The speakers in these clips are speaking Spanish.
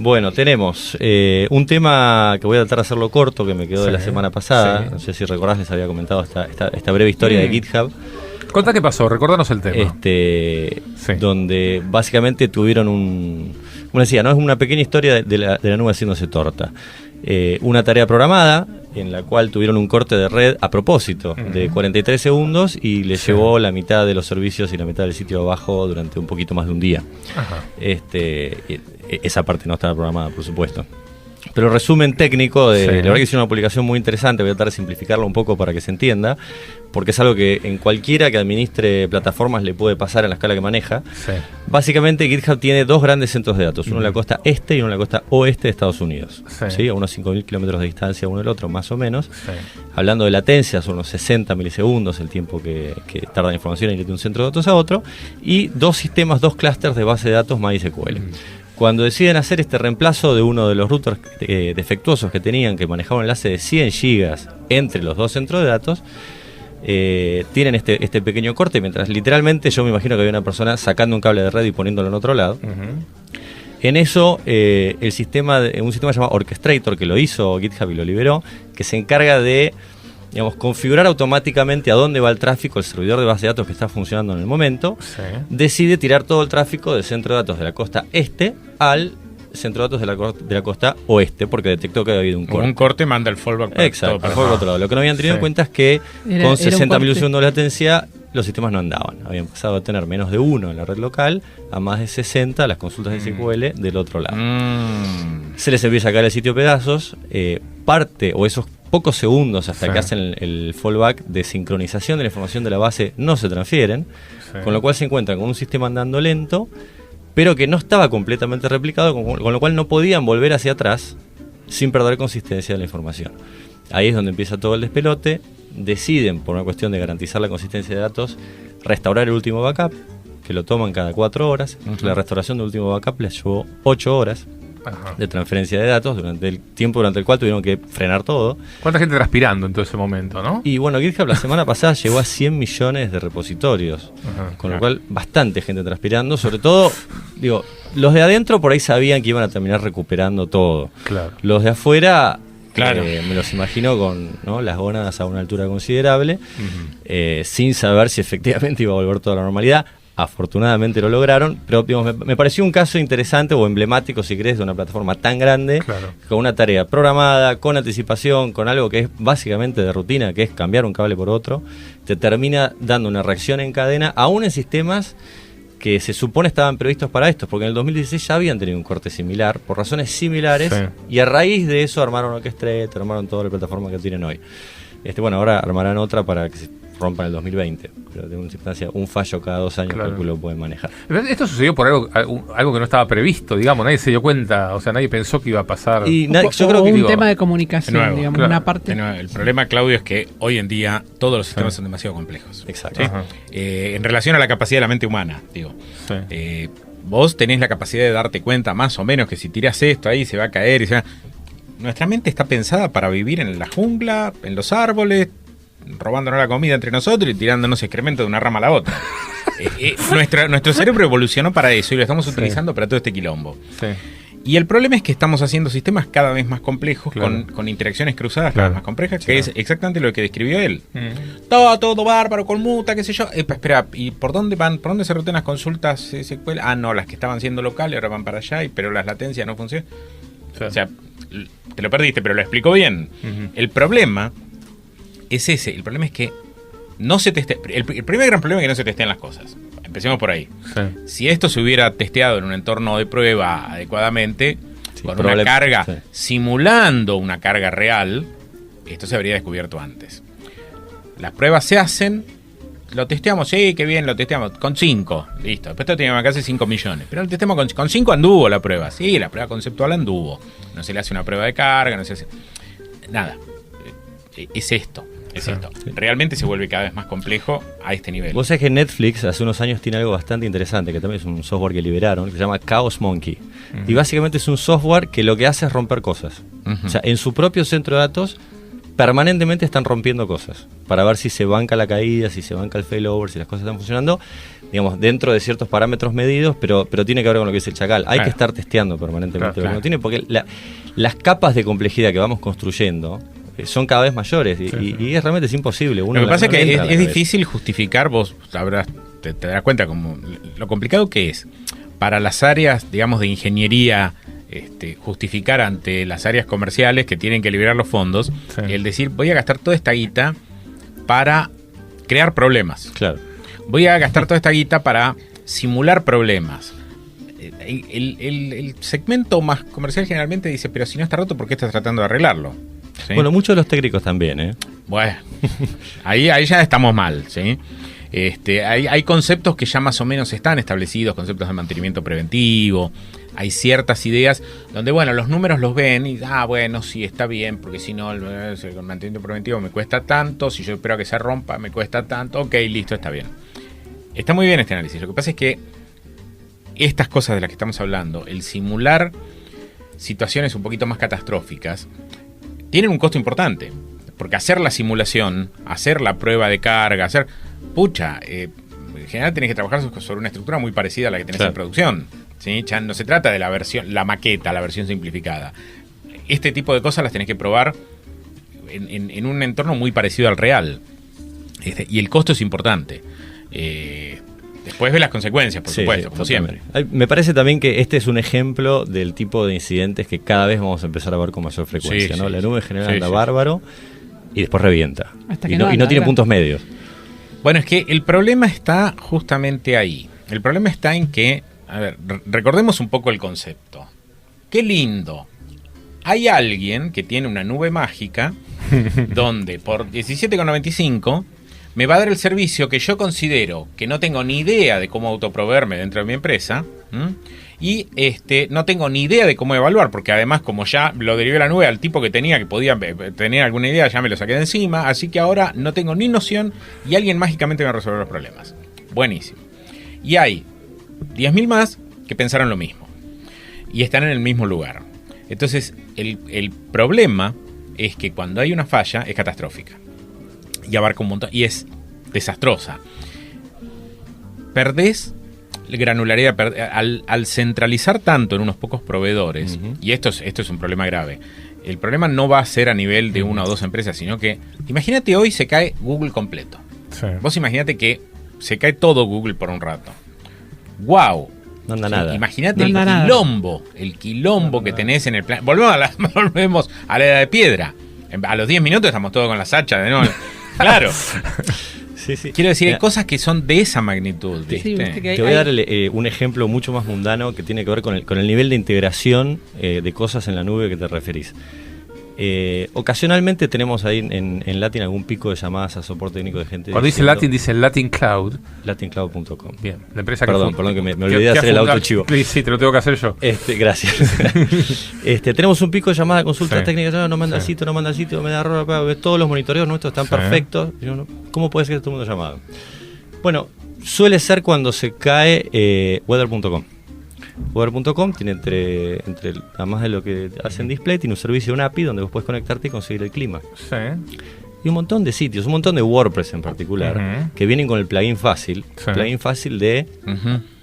Bueno, tenemos un tema que voy a tratar de hacerlo corto, que me quedó de la semana pasada. No sé si recordás, les había comentado esta breve historia de GitHub. Contá qué pasó, recordanos el tema. Donde básicamente tuvieron como decía, ¿no? Es una pequeña historia de la nube haciéndose torta. Una tarea programada en la cual tuvieron un corte de red a propósito de 43 segundos y les llevó la mitad de los servicios y la mitad del sitio abajo durante un poquito más de un día. Esa parte no estaba programada, por supuesto. Pero el resumen técnico la verdad que es una publicación muy interesante. Voy a tratar de simplificarla un poco para que se entienda, porque es algo que en cualquiera que administre plataformas le puede pasar en la escala que maneja. Básicamente GitHub tiene dos grandes centros de datos, uno en la costa este y uno en la costa oeste de Estados Unidos, a unos 5.000 kilómetros de distancia uno del otro, más o menos. Hablando de latencia, son unos 60 milisegundos el tiempo que tarda la información en ir de un centro de datos a otro, y dos clústeres de base de datos MySQL. Cuando deciden hacer este reemplazo de uno de los routers defectuosos que tenían, que manejaba un enlace de 100 gigas entre los dos centros de datos, tienen este pequeño corte, mientras literalmente yo me imagino que había una persona sacando un cable de red y poniéndolo en otro lado. En eso, un sistema llamado Orchestrator, que lo hizo GitHub y lo liberó, que se encarga de configurar automáticamente a dónde va el tráfico. El servidor de base de datos que está funcionando en el momento decide tirar todo el tráfico del centro de datos de la costa este al centro de datos de la costa oeste, porque detectó que había habido un corte. Un corte manda el fallback para Exacto, para otro lado. Lo que no habían tenido en cuenta es que con 60 milisegundos de latencia los sistemas no andaban. Habían pasado a tener menos de 1 en la red local a más de 60 las consultas de SQL del otro lado. Se les empieza a sacar el sitio pedazos, parte o esos pocos segundos hasta que hacen el fallback de sincronización de la información de la base no se transfieren, con lo cual se encuentran con un sistema andando lento, pero que no estaba completamente replicado, con lo cual no podían volver hacia atrás sin perder consistencia de la información. Ahí es donde empieza todo el despelote. Deciden, por una cuestión de garantizar la consistencia de datos, restaurar el último backup, que lo toman cada 4 horas. La restauración del último backup les llevó 8 horas de transferencia de datos durante el tiempo durante el cual tuvieron que frenar todo. ¿Cuánta gente transpirando en todo ese momento, no? Y bueno, GitHub la semana pasada llegó a 100 millones de repositorios, con lo cual bastante gente transpirando, sobre todo, los de adentro por ahí sabían que iban a terminar recuperando todo. Los de afuera, me los imagino con las gónadas a una altura considerable, sin saber si efectivamente iba a volver toda la normalidad. Afortunadamente lo lograron, pero me pareció un caso interesante o emblemático, si querés, de una plataforma tan grande, con una tarea programada, con anticipación, con algo que es básicamente de rutina, que es cambiar un cable por otro, te termina dando una reacción en cadena, aún en sistemas que se supone estaban previstos para esto, porque en el 2016 ya habían tenido un corte similar, por razones similares, y a raíz de eso armaron Orchestrator, armaron toda la plataforma que tienen hoy. Ahora armarán otra para que se rompa en el 2020, pero de una circunstancia, un fallo cada 2 años, calculo, pueden manejar. Esto sucedió por algo que no estaba previsto, nadie se dio cuenta, nadie pensó que iba a pasar. Y yo creo que un tema de comunicación, una parte. El problema, Claudio, es que hoy en día todos los sistemas son demasiado complejos. Exacto. En relación a la capacidad de la mente humana, vos tenés la capacidad de darte cuenta más o menos que si tirás esto ahí se va a caer. Nuestra mente está pensada para vivir en la jungla, en los árboles, robándonos la comida entre nosotros y tirándonos excremento de una rama a la otra. Nuestro cerebro evolucionó para eso y lo estamos utilizando para todo este quilombo. Y el problema es que estamos haciendo sistemas cada vez más complejos, con interacciones cruzadas cada vez más complejas, que es exactamente lo que describió él. Todo bárbaro, conmuta, qué sé yo. Espera, ¿y por dónde van? ¿Por dónde se rotan las consultas SQL? No, las que estaban siendo locales ahora van para allá, pero las latencias no funcionan. O sea, te lo perdiste, pero lo explicó bien. El problema es ese. El problema es que no se testea. El primer gran problema es que no se testean las cosas. Empecemos por ahí. Si esto se hubiera testeado en un entorno de prueba adecuadamente, con una carga, simulando una carga real, esto se habría descubierto antes. Las pruebas se hacen, lo testeamos, qué bien, lo testeamos, con 5, listo. Después esto teníamos casi 5 millones. Pero lo testeamos con 5 anduvo la prueba. Sí, la prueba conceptual anduvo. No se le hace una prueba de carga, no se hace nada. Es esto. Realmente se vuelve cada vez más complejo a este nivel. Vos sabés que Netflix hace unos años tiene algo bastante interesante, que también es un software que liberaron, que se llama Chaos Monkey. Y básicamente es un software que lo que hace es romper cosas. O sea, en su propio centro de datos permanentemente están rompiendo cosas para ver si se banca la caída, si se banca el failover, si las cosas están funcionando, digamos, dentro de ciertos parámetros medidos, pero tiene que ver con lo que dice el Chacal. Hay que estar testeando permanentemente lo que uno tiene, porque las capas de complejidad que vamos construyendo son cada vez mayores y es realmente imposible. Lo que pasa es que es difícil justificar, vos sabrás, te darás cuenta como lo complicado que es para las áreas, digamos, de ingeniería, justificar ante las áreas comerciales que tienen que liberar los fondos, el decir, voy a gastar toda esta guita para crear problemas. Claro. Voy a gastar toda esta guita para simular problemas. El segmento más comercial generalmente dice, pero si no está roto, ¿por qué estás tratando de arreglarlo? ¿Sí? Bueno, muchos de los técnicos también, ¿eh? Bueno, ahí ya estamos mal, ¿sí? Hay conceptos que ya más o menos están establecidos, conceptos de mantenimiento preventivo. Hay ciertas ideas donde, bueno, los números los ven y, bueno, sí, está bien, porque si no, el mantenimiento preventivo me cuesta tanto, si yo espero que se rompa, me cuesta tanto, ok, listo, está bien. Está muy bien este análisis. Lo que pasa es que estas cosas de las que estamos hablando, el simular situaciones un poquito más catastróficas, tienen un costo importante. Porque hacer la simulación, hacer la prueba de carga, en general tenés que trabajar sobre una estructura muy parecida a la que tenés en producción. ¿Sí? Ya no se trata de la versión, la maqueta, la versión simplificada. Este tipo de cosas las tenés que probar en un entorno muy parecido al real. Y el costo es importante. Después ve las consecuencias, por supuesto, como siempre. Me parece también que este es un ejemplo del tipo de incidentes que cada vez vamos a empezar a ver con mayor frecuencia. ¿No? La nube en general anda bárbaro y después revienta. Y no tiene puntos medios. Bueno, es que el problema está justamente ahí. El problema está en que, a ver, recordemos un poco el concepto. Qué lindo. Hay alguien que tiene una nube mágica donde por 17,95 me va a dar el servicio que yo considero que no tengo ni idea de cómo autoproveerme dentro de mi empresa. Y no tengo ni idea de cómo evaluar, porque además como ya lo derivé a la nube al tipo que podía tener alguna idea, ya me lo saqué de encima, así que ahora no tengo ni noción y alguien mágicamente me va a resolver los problemas. Buenísimo. Y hay 10.000 más que pensaron lo mismo y están en el mismo lugar. Entonces el problema es que cuando hay una falla es catastrófica y abarca un montón y es desastrosa. Perdés granularidad al centralizar tanto en unos pocos proveedores, y esto es un problema grave. El problema no va a ser a nivel de una o dos empresas, sino que imagínate hoy se cae Google completo. Vos imagínate que se cae todo Google por un rato. ¡Wow! No anda nada. Imagínate el quilombo que tenés en el plan. Volvemos a la edad de piedra. A los 10 minutos estamos todos con las hachas de nuevo. Claro. Sí. Quiero decir, hay cosas que son de esa magnitud, ¿viste? Te voy a dar un ejemplo mucho más mundano que tiene que ver con el nivel de integración de cosas en la nube que te referís. Ocasionalmente tenemos ahí en Latin algún pico de llamadas a soporte técnico de gente. Cuando dice Latin, dice Latin Cloud. LatinCloud.com. Bien, la empresa Perdón, que me olvidé de hacer el autochivo. Sí, te lo tengo que hacer yo. Gracias. Tenemos un pico de llamadas de consultas técnicas. No manda el sitio, me da error. Todos los monitoreos nuestros están perfectos. ¿Cómo puede ser que todo el mundo llamado? Bueno, suele ser cuando se cae weather.com. Weather.com tiene además de lo que hacen display, tiene un servicio, una API donde vos podés conectarte y conseguir el clima. Sí. Y un montón de sitios, un montón de WordPress en particular, que vienen con el plugin fácil. Plugin fácil de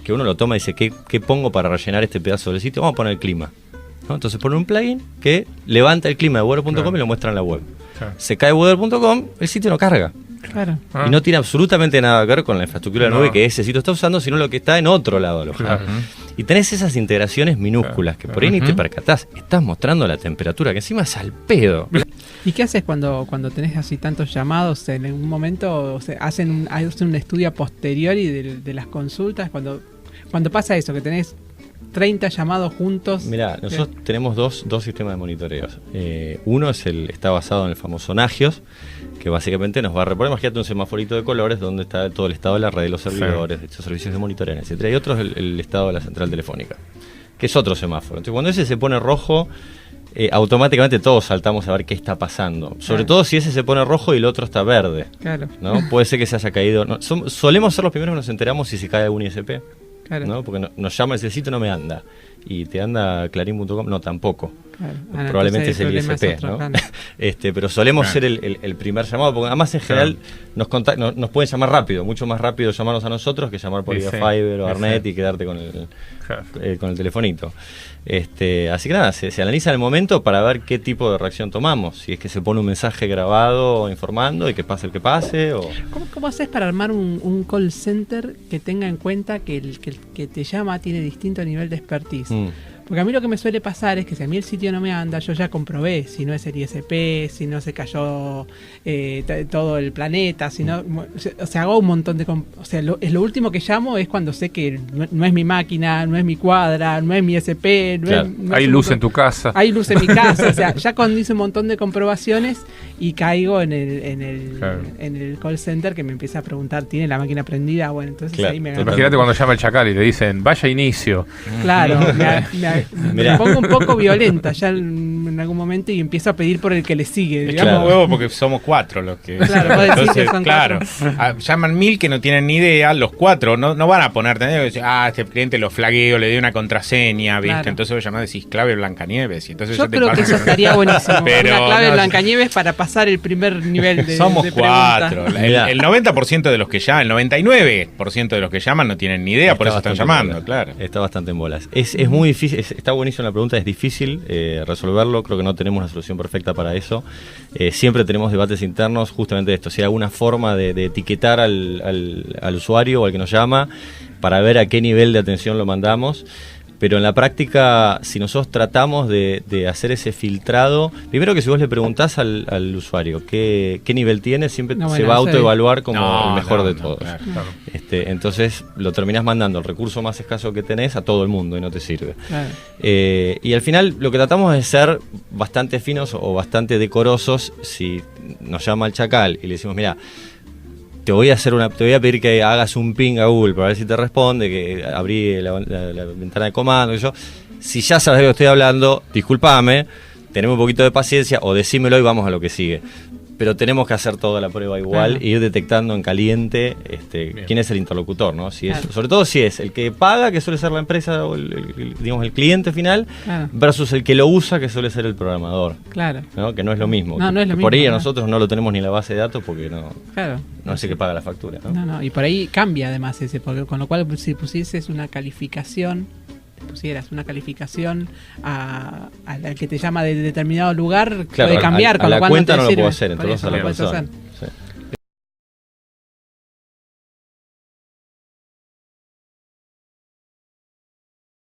que uno lo toma y dice, ¿qué pongo para rellenar este pedazo del sitio? Vamos a poner el clima. ¿No? Entonces ponen un plugin que levanta el clima de weather.com y lo muestra en la web. Se cae weather.com, el sitio no carga. Claro. Y no tiene absolutamente nada que ver con la infraestructura de la nube que ese sitio está usando, sino lo que está en otro lado alojado. Y tenés esas integraciones minúsculas que por ahí ni te percatás. Estás mostrando la temperatura, que encima es al pedo. ¿Y qué haces cuando tenés así tantos llamados? En un momento hacen un estudio a posteriori de las consultas. Cuando pasa eso, que tenés 30 llamados juntos. Mirá, nosotros tenemos dos sistemas de monitoreos. Uno está basado en el famoso Nagios, que básicamente nos va a reponer. Imagínate un semaforito de colores donde está todo el estado de la red de los servidores, de estos servicios de monitoreo, etcétera. Y otro es el estado de la central telefónica, que es otro semáforo. Entonces, cuando ese se pone rojo, automáticamente todos saltamos a ver qué está pasando. Sobre todo si ese se pone rojo y el otro está verde. Claro. ¿No? Puede ser que se haya caído. Solemos ser los primeros que nos enteramos si se cae algún ISP. Claro. ¿No? Porque nos llama y dice, el sitio no me anda. Y te anda clarín.com, no, tampoco. Claro. Probablemente es el problema ISP, otro, ¿no? claro. Pero solemos ser el primer llamado, porque además en general nos pueden llamar rápido, mucho más rápido llamarnos a nosotros que llamar por Fiber o Arnet y quedarte con el telefonito. Así que nada, se analiza en el momento para ver qué tipo de reacción tomamos. Si es que se pone un mensaje grabado informando y que pase el que pase. O... ¿Cómo haces para armar un call center que tenga en cuenta que el que te llama tiene distinto nivel de expertise? Porque a mí lo que me suele pasar es que si a mí el sitio no me anda, yo ya comprobé si no es el ISP, si no se cayó todo el planeta, si no, o sea, hago un montón de... O sea, lo último que llamo es cuando sé que no es mi máquina, no es mi cuadra, no es mi ISP, hay luz en tu casa. Hay luz en mi casa, o sea, ya cuando hice un montón de comprobaciones y caigo en el call center que me empieza a preguntar, ¿tiene la máquina prendida? Bueno, entonces ahí me... Imagínate cuando llama el chacal y le dicen, vaya inicio. Claro, me pongo un poco violenta ya en algún momento y empiezo a pedir por el que le sigue. Digamos huevo porque somos 4 los que... Claro, entonces, son claro, llaman 1000 que no tienen ni idea, los 4 no van a poner, este cliente lo flagueo, le doy una contraseña, ¿viste? Claro. Entonces vos llamás, decís clave Blancanieves. Y entonces yo creo que eso estaría buenísimo. Pero, una clave Blancanieves para pasar el primer nivel de somos de 4. El 90% de los que llaman, el 99% de los que llaman no tienen ni idea, por eso están llamando, claro. Está bastante en bolas. Es muy difícil, está buenísima la pregunta, es difícil resolverlo, creo que no tenemos una solución perfecta para eso. Siempre tenemos debates internos justamente de esto, si hay alguna forma de etiquetar al usuario o al que nos llama para ver a qué nivel de atención lo mandamos. Pero en la práctica, si nosotros tratamos de hacer ese filtrado, primero que si vos le preguntás al usuario qué nivel tiene, siempre se va a autoevaluar como el mejor de todos. Claro. Entonces lo terminás mandando el recurso más escaso que tenés a todo el mundo y no te sirve. Claro. Y al final lo que tratamos es ser bastante finos o bastante decorosos. Si nos llama el chacal y le decimos, mira, te voy a pedir que hagas un ping a Google para ver si te responde, que abrí la ventana de comando, si ya sabes de lo que estoy hablando, discúlpame, tenemos un poquito de paciencia o decímelo y vamos a lo que sigue. Pero tenemos que hacer toda la prueba igual e ir detectando en caliente quién es el interlocutor, ¿no? Si es, sobre todo si es el que paga, que suele ser la empresa o el cliente final, versus el que lo usa, que suele ser el programador. Claro. ¿No? Que no es lo mismo. No es lo mismo. Por ahí a nosotros no lo tenemos ni en la base de datos porque no es el que paga la factura, ¿no? No, y por ahí cambia además porque con lo cual si pusieses una calificación, al que te llama de determinado lugar, puede cambiar. A la cuenta no lo puedo hacer, entonces a la persona.